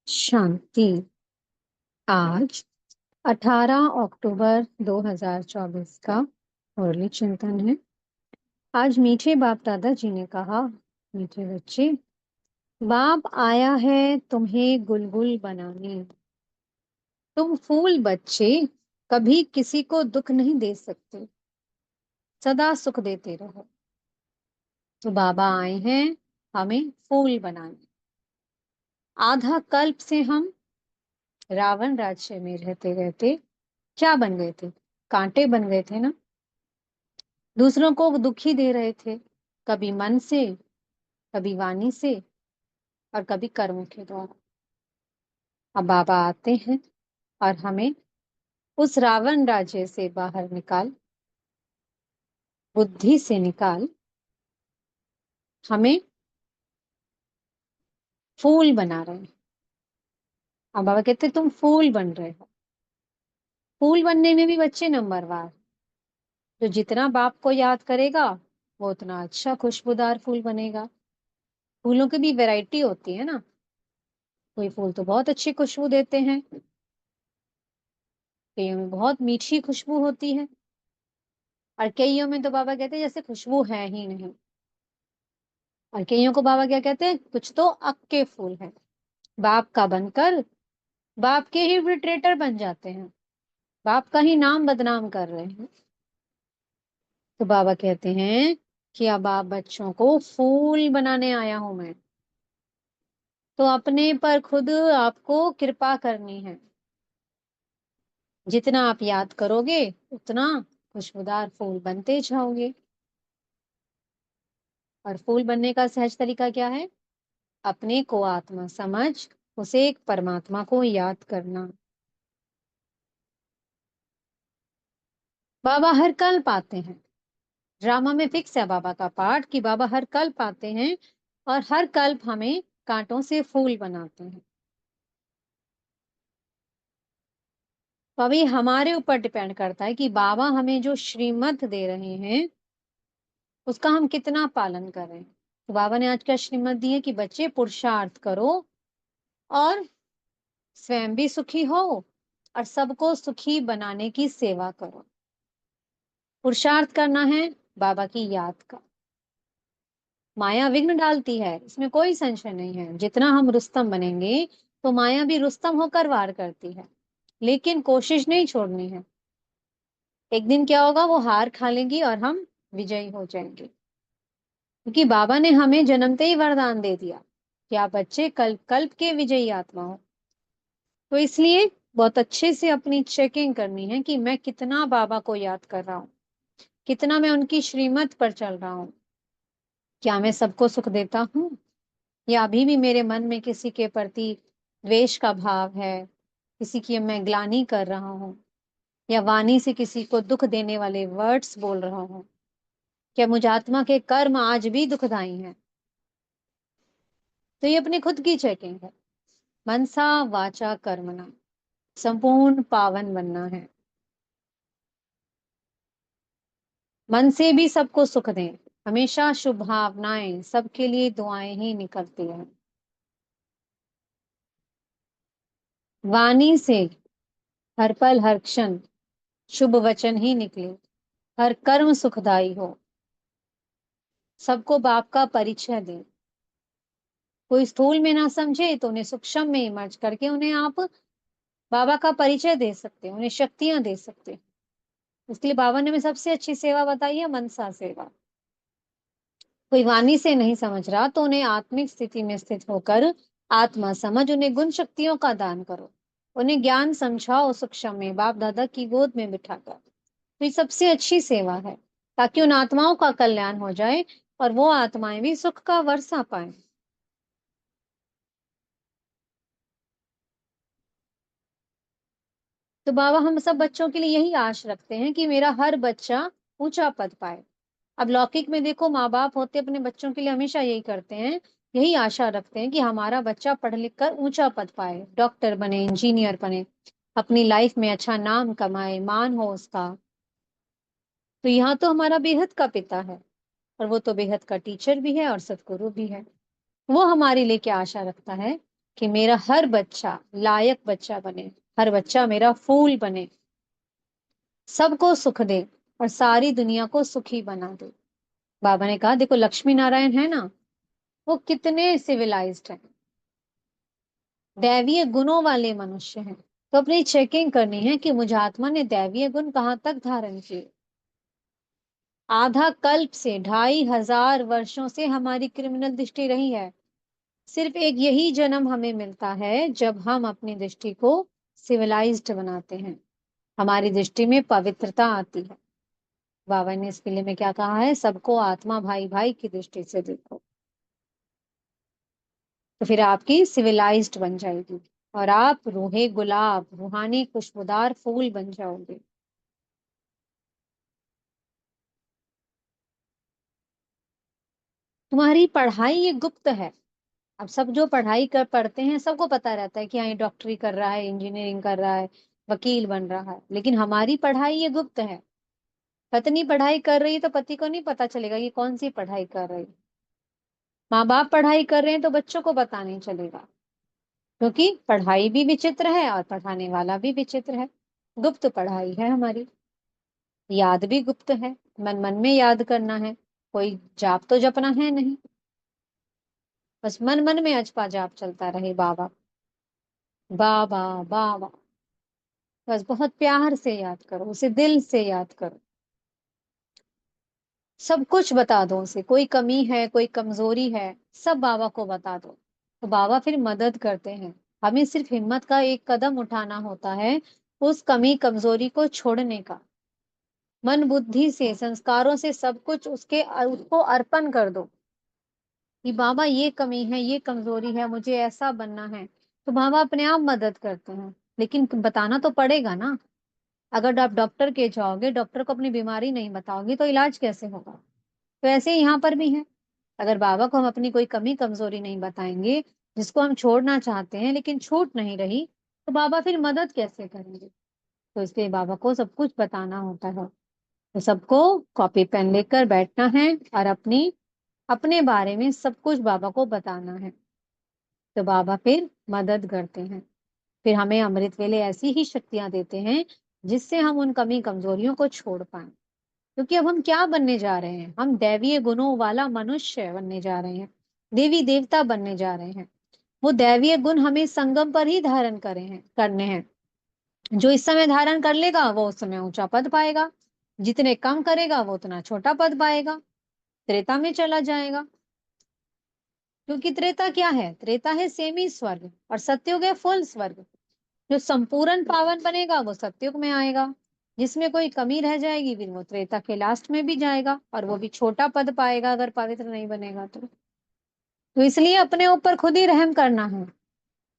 शांति। आज 18 अक्टूबर 2024 का मुरली चिंतन है। आज मीठे बाप दादाजी ने कहा, मीठे बच्चे, बाप आया है तुम्हें गुलगुल बनाने। तुम फूल बच्चे कभी किसी को दुख नहीं दे सकते, सदा सुख देते रहो। तो बाबा आए हैं हमें फूल बनाने। आधा कल्प से हम रावण राज्य में रहते रहते क्या बन गए थे? कांटे बन गए थे ना। दूसरों को दुखी दे रहे थे, कभी मन से, कभी वाणी से, और कभी कर्म के द्वारा। अब बाबा आते हैं और हमें उस रावण राज्य से बाहर निकाल, बुद्धि से निकाल, हमें फूल बना रहे हैं। अब बाबा कहते तुम फूल बन रहे हो। फूल बनने में भी बच्चे नंबरवार। जो जितना बाप को याद करेगा वो उतना अच्छा खुशबूदार फूल बनेगा। फूलों की भी वैरायटी होती है ना। कोई फूल तो बहुत अच्छी खुशबू देते हैं, कईयों में बहुत मीठी खुशबू होती है, और कईयों में तो बाबा कहते हैं जैसे खुशबू है ही नहीं। और कईयों को बाबा क्या कहते हैं, कुछ तो अक्के फूल है, बाप का बनकर बाप के ही लिटरेटर बन जाते हैं, बाप का ही नाम बदनाम कर रहे हैं। तो बाबा कहते हैं कि अब आप बच्चों को फूल बनाने आया हूं मैं। तो अपने पर खुद आपको कृपा करनी है। जितना आप याद करोगे उतना खुशबूदार फूल बनते जाओगे। और फूल बनने का सहज तरीका क्या है? अपने को आत्मा समझ उसे एक परमात्मा को याद करना। बाबा हर कल्प आते हैं। ड्रामा में फिक्स है बाबा का पार्ट कि बाबा हर कल्प आते हैं और हर कल्प हमें कांटों से फूल बनाते हैं। तो अभी हमारे ऊपर डिपेंड करता है कि बाबा हमें जो श्रीमत दे रहे हैं उसका हम कितना पालन कर रहे हैं। तो बाबा ने आज क्या श्रीमत दी है कि बच्चे पुरुषार्थ करो और स्वयं भी सुखी हो और सबको सुखी बनाने की सेवा करो। पुरुषार्थ करना है बाबा की याद का। माया विघ्न डालती है, इसमें कोई संशय नहीं है। जितना हम रुस्तम बनेंगे तो माया भी रुस्तम होकर वार करती है, लेकिन कोशिश नहीं छोड़नी है। एक दिन क्या होगा, वो हार खा लेंगी और हम विजयी हो जाएंगे। क्योंकि बाबा ने हमें जन्मते ही वरदान दे दिया कि आप बच्चे कल्प कल्प के विजयी आत्मा हो। तो इसलिए बहुत अच्छे से अपनी चेकिंग करनी है कि मैं कितना बाबा को याद कर रहा हूँ, कितना मैं उनकी श्रीमत पर चल रहा हूँ। क्या मैं सबको सुख देता हूँ, या अभी भी मेरे मन में किसी के प्रति द्वेष का भाव है, किसी की मैं ग्लानि कर रहा हूँ, या वाणी से किसी को दुख देने वाले वर्ड्स बोल रहा हूँ। क्या मुझ आत्मा के कर्म आज भी दुखदाई हैं? तो ये अपनी खुद की चेकिंग है। मनसा वाचा कर्मणा संपूर्ण पावन बनना है। मन से भी सबको सुख दें, हमेशा शुभ भावनाएं, सबके लिए दुआएं ही निकलती हैं। वाणी से हर पल हर क्षण शुभ वचन ही निकले, हर कर्म सुखदाई हो। सबको बाप का परिचय दें। कोई स्थूल में ना समझे तो उन्हें सूक्ष्म में इमर्ज करके उन्हें आप बाबा का परिचय दे सकते हैं, उन्हें शक्तियां दे सकते हैं। इसलिए बाबा ने हमें सबसे अच्छी सेवा बताई है मनसा सेवा। कोई वाणी से नहीं समझ रहा तो उन्हें आत्मिक स्थिति में स्थित होकर आत्मा समझ उन्हें गुण शक्तियों का दान करो। उन्हें ज्ञान समझाओ सूक्ष्म में, बाप दादा की गोद में बिठाकर। तो ये सबसे अच्छी सेवा है, ताकि उन आत्माओं का कल्याण हो जाए और वो आत्माएं भी सुख का वर्षा पाए। तो बाबा हम सब बच्चों के लिए यही आश रखते हैं कि मेरा हर बच्चा ऊंचा पद पाए। अब लौकिक में देखो, माँ बाप होते अपने बच्चों के लिए हमेशा यही करते हैं, यही आशा रखते हैं कि हमारा बच्चा पढ़ लिख कर ऊंचा पद पाए, डॉक्टर बने, इंजीनियर बने, अपनी लाइफ में अच्छा नाम कमाए, मान हो उसका। तो यहाँ तो हमारा बेहद का पिता है, और वो तो बेहद का टीचर भी है और सतगुरु भी है। वो हमारे लिए क्या आशा रखता है कि मेरा हर बच्चा लायक बच्चा बने, हर बच्चा मेरा फूल बने, सबको सुख दे और सारी दुनिया को सुखी बना दे। बाबा ने कहा देखो लक्ष्मी नारायण है ना, वो कितने सिविलाइज्ड हैं, दैवीय गुणों वाले मनुष्य हैं। तो अपनी चेकिंग करनी है कि मुझ आत्मा ने दैवीय गुण कहाँ तक धारण किए। आधा कल्प से 2500 वर्षों से हमारी क्रिमिनल दृष्टि रही है। सिर्फ एक यही जन्म हमें मिलता है जब हम अपनी दृष्टि को सिविलाइज्ड बनाते हैं, हमारी दृष्टि में पवित्रता आती है। बाबा ने इस किले में क्या कहा है, सबको आत्मा भाई भाई की दृष्टि से देखो, तो फिर आपकी सिविलाइज्ड बन जाएगी और आप रूहे गुलाब, रूहानी खुशबूदार फूल बन जाओगे। तुम्हारी पढ़ाई ये गुप्त है। अब सब जो पढ़ाई कर पढ़ते हैं सबको पता रहता है कि हाँ ये डॉक्टरी कर रहा है, इंजीनियरिंग कर रहा है, वकील बन रहा है, लेकिन हमारी पढ़ाई ये गुप्त है। पत्नी पढ़ाई कर रही है तो पति को नहीं पता चलेगा कि कौन सी पढ़ाई कर रही है। माँ बाप पढ़ाई कर रहे हैं तो बच्चों को पता नहीं चलेगा, क्योंकि पढ़ाई भी विचित्र है और पढ़ाने वाला भी विचित्र है। गुप्त पढ़ाई है हमारी। याद भी गुप्त है, मन मन में याद करना है, कोई जाप तो जपना है नहीं, बस मन मन में अजपा जाप चलता रहे, बाबा बाबा बाबा। बस बहुत प्यार से याद करो, उसे दिल से याद करो, सब कुछ बता दो उसे, कोई कमी है कोई कमजोरी है सब बाबा को बता दो, तो बाबा फिर मदद करते हैं। हमें सिर्फ हिम्मत का एक कदम उठाना होता है, उस कमी कमजोरी को छोड़ने का। मन बुद्धि से संस्कारों से सब कुछ उसको अर्पण कर दो कि बाबा ये कमी है ये कमजोरी है, मुझे ऐसा बनना है, तो बाबा अपने आप मदद करते हैं। लेकिन बताना तो पड़ेगा ना। अगर आप डॉक्टर के जाओगे, डॉक्टर को अपनी बीमारी नहीं बताओगे तो इलाज कैसे होगा। तो ऐसे ही यहाँ पर भी है। अगर बाबा को हम अपनी कोई कमी कमजोरी नहीं बताएंगे, जिसको हम छोड़ना चाहते हैं लेकिन छूट नहीं रही, तो बाबा फिर मदद कैसे करेंगे। तो इसलिए बाबा को सब कुछ बताना होता है। तो सबको कॉपी पेन लेकर बैठना है और अपने बारे में सब कुछ बाबा को बताना है, तो बाबा फिर मदद करते हैं। फिर हमें अमृत वेले ऐसी ही शक्तियां देते हैं जिससे हम उन कमी कमजोरियों को छोड़ पाए। क्योंकि अब हम क्या बनने जा रहे हैं, हम दैवीय गुणों वाला मनुष्य बनने जा रहे हैं, देवी देवता बनने जा रहे हैं। वो दैवीय गुण हमें संगम पर ही धारण करने हैं। जो इस समय धारण कर लेगा वो उस समय ऊंचा पद पाएगा, जितने कम करेगा वो उतना छोटा पद पाएगा, त्रेता में चला जाएगा। क्योंकि त्रेता क्या है, त्रेता है सेमी स्वर्ग और सतयुग है फुल स्वर्ग। जो संपूर्ण पावन बनेगा वो सतयुग में आएगा, जिसमें कोई कमी रह जाएगी फिर वो त्रेता के लास्ट में भी जाएगा और वो भी छोटा पद पाएगा अगर पवित्र नहीं बनेगा तो इसलिए अपने ऊपर खुद ही रहम करना है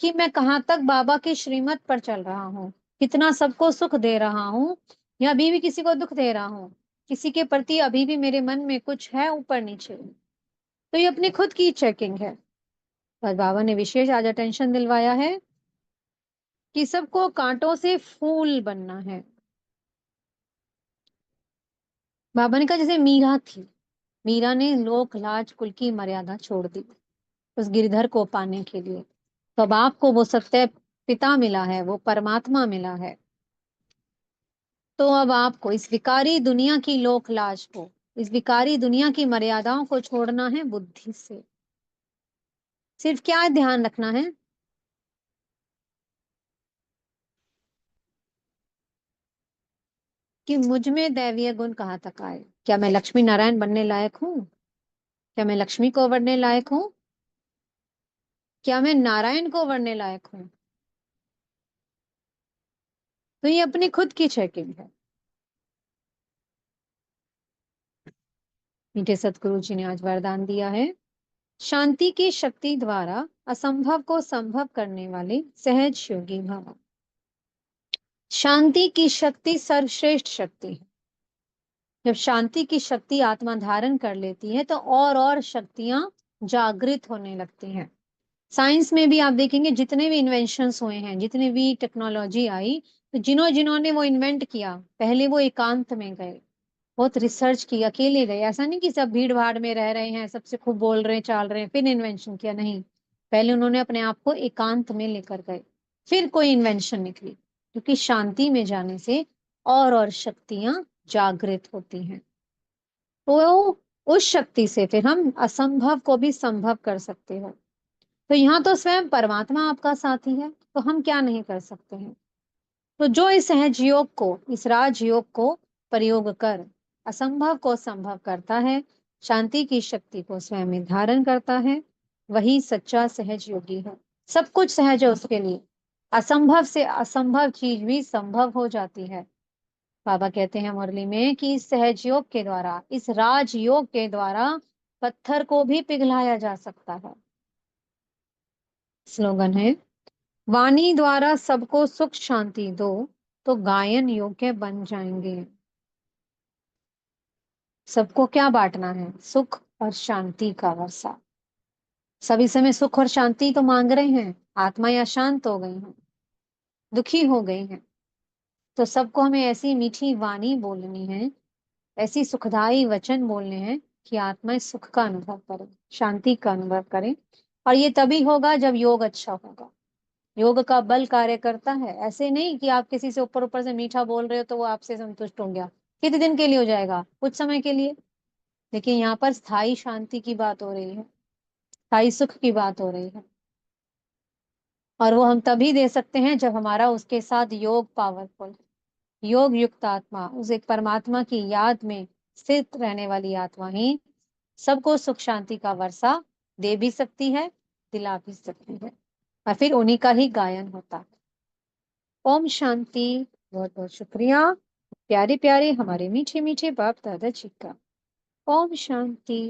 कि मैं कहाँ तक बाबा की श्रीमत पर चल रहा हूँ, कितना सबको सुख दे रहा हूँ या अभी भी किसी को दुख दे रहा हूँ, किसी के प्रति अभी भी मेरे मन में कुछ है ऊपर नीचे। तो ये अपनी खुद की चेकिंग है। बस बाबा ने विशेष आज अटेंशन दिलवाया है कि सबको कांटों से फूल बनना है। बाबा ने कहा जैसे मीरा थी, मीरा ने लोक लाज कुल की मर्यादा छोड़ दी उस गिरधर को पाने के लिए। तो अब आपको वो सत्य पिता मिला है, वो परमात्मा मिला है, तो अब आपको इस विकारी दुनिया की लोक लाज को, इस विकारी दुनिया की मर्यादाओं को छोड़ना है बुद्धि से। सिर्फ क्या ध्यान रखना है कि मुझ में दैवीय गुण कहाँ तक आए। क्या मैं लक्ष्मी नारायण बनने लायक हूँ? क्या मैं लक्ष्मी को बनने लायक हूँ? क्या मैं नारायण को बनने लायक हूँ? तो ये अपनी खुद की चेकिंग है। मीठे सतगुरु जी ने आज वरदान दिया है, शांति की शक्ति द्वारा असंभव को संभव करने वाले सहज योगी भव। शांति की शक्ति सर्वश्रेष्ठ शक्ति है। जब शांति की शक्ति आत्मा धारण कर लेती है तो और शक्तियां जागृत होने लगती हैं। साइंस में भी आप देखेंगे जितने भी इन्वेंशंस हुए हैं, जितने भी टेक्नोलॉजी आई, तो जिन्होंने वो इन्वेंट किया पहले वो एकांत में गए, बहुत रिसर्च की, अकेले गए। ऐसा नहीं कि सब भीड़ भाड़ में रह रहे हैं, सबसे खूब बोल रहे हैं चाल रहे हैं फिर इन्वेंशन किया, नहीं। पहले उन्होंने अपने आप को एकांत में लेकर गए, फिर कोई इन्वेंशन निकली, क्योंकि शांति में जाने से और शक्तियां जागृत होती हैं। तो उस शक्ति से फिर हम असंभव को भी संभव कर सकते हो। तो यहाँ तो स्वयं परमात्मा आपका साथी है, तो हम क्या नहीं कर सकते हैं। तो जो इस सहज योग को, इस राजयोग को प्रयोग कर असंभव को संभव करता है, शांति की शक्ति को स्वयं में धारण करता है, वही सच्चा सहज योगी है। सब कुछ सहज है उसके लिए, असंभव से असंभव चीज भी संभव हो जाती है। बाबा कहते हैं मुरली में कि इस सहज योग के द्वारा, इस राजयोग के द्वारा पत्थर को भी पिघलाया जा सकता है। स्लोगन है, वाणी द्वारा सबको सुख शांति दो, तो गायन योग्य बन जाएंगे। सबको क्या बांटना है? सुख और शांति का वर्षा। सभी समय सुख और शांति तो मांग रहे हैं, आत्मा या शांत हो गई हैं, दुखी हो गई हैं। तो सबको हमें ऐसी मीठी वाणी बोलनी है, ऐसी सुखदाई वचन बोलने हैं कि आत्मा इस सुख का अनुभव करे, शांति का अनुभव करे। और ये तभी होगा जब योग अच्छा होगा। योग का बल कार्य करता है। ऐसे नहीं कि आप किसी से ऊपर ऊपर से मीठा बोल रहे हो तो वो आपसे संतुष्ट हो गया, कितने दिन के लिए हो जाएगा? कुछ समय के लिए। लेकिन यहाँ पर स्थायी शांति की बात हो रही है, स्थायी सुख की बात हो रही है। और वो हम तभी दे सकते हैं जब हमारा उसके साथ योग पावरफुल, योग युक्त आत्मा, उस एक परमात्मा की याद में स्थित रहने वाली आत्मा ही सबको सुख शांति का वर्षा दे भी सकती है, दिला भी सकती है। और फिर उन्हीं का ही गायन होता है। ओम शांति। बहुत बहुत शुक्रिया प्यारे प्यारे हमारे मीठे मीठे बाप दादा जी का। ओम शांति।